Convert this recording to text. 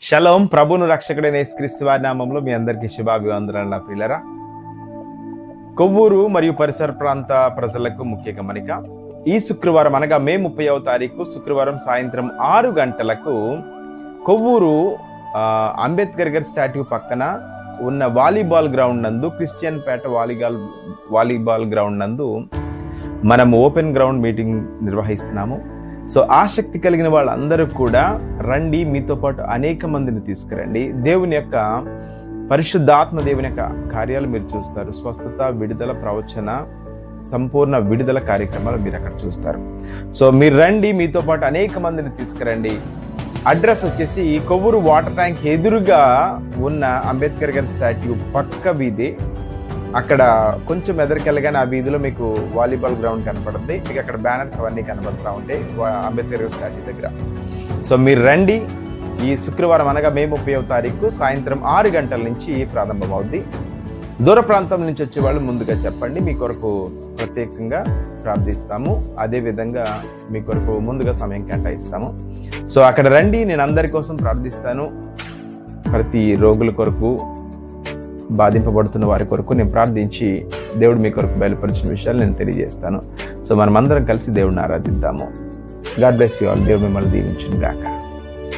Shalom. ప్రభును రక్షకుడైన యేసుక్రీస్తు వారి నామంలో మీ అందరికీ శుభాభివందనాలు నా ప్రియులారా. కొవ్వూరు మరియు పరిసర ప్రాంత ప్రజలకు ముఖ్య గమనిక. ఈ శుక్రవారం అనగా మే 30వ తారీఖు శుక్రవారం సాయంత్రం 6 గంటలకు కొవ్వూరు అంబేద్కర్ గారి స్టాట్యూ పక్కన ఉన్న వాలీబాల్ గ్రౌండ్ నందు, క్రిస్టియన్ పేట వాలీబాల్ గ్రౌండ్ నందు మనం ఓపెన్ గ్రౌండ్ మీటింగ్ నిర్వహిస్తున్నాము. సో ఆసక్తి కలిగిన వాళ్ళందరూ కూడా రండి, మీతో పాటు అనేక మందిని తీసుకురండి. దేవుని యొక్క పరిశుద్ధాత్మ దేవుని యొక్క కార్యాలు మీరు చూస్తారు. స్వస్థత, విడుదల, ప్రవచన, సంపూర్ణ విడుదల కార్యక్రమాలు మీరు అక్కడ చూస్తారు. సో మీరు రండి, మీతో పాటు అనేక మందిని తీసుకురండి. అడ్రస్ వచ్చేసి కొవ్వూరు వాటర్ ట్యాంక్ ఎదురుగా ఉన్న అంబేద్కర్ గారి స్టాట్యూ పక్క వీధి. అక్కడ కొంచెం ఎదరికెళ్ళగానే ఆ వీధిలో మీకు వాలీబాల్ గ్రౌండ్ కనపడుతుంది. మీకు అక్కడ బ్యానర్స్ అవన్నీ కనబడుతూ ఉంటాయి అంబేద్కర్ గారి స్టాట్యూ దగ్గర. సో మీరు రండి. ఈ శుక్రవారం అనగా మే 30వ తారీఖు సాయంత్రం 6 గంటల నుంచి ప్రారంభమవుద్ది. దూర ప్రాంతం నుంచి వచ్చే వాళ్ళు ముందుగా చెప్పండి, మీ కొరకు ప్రత్యేకంగా ప్రార్థిస్తాము. అదేవిధంగా మీ కొరకు ముందుగా సమయం కేటాయిస్తాము. సో అక్కడ రండి, నేను అందరి కోసం ప్రార్థిస్తాను. ప్రతి రోగుల కొరకు, బాధింపబడుతున్న వారి కొరకు నేను ప్రార్థించి దేవుడు మీ కొరకు బయలుపరిచిన విషయాలు నేను తెలియజేస్తాను. సో మనం అందరం కలిసి దేవుడిని ఆరాధిద్దాము. God bless you all. దేవుడు మిమ్మల్ని దీవించును గాక.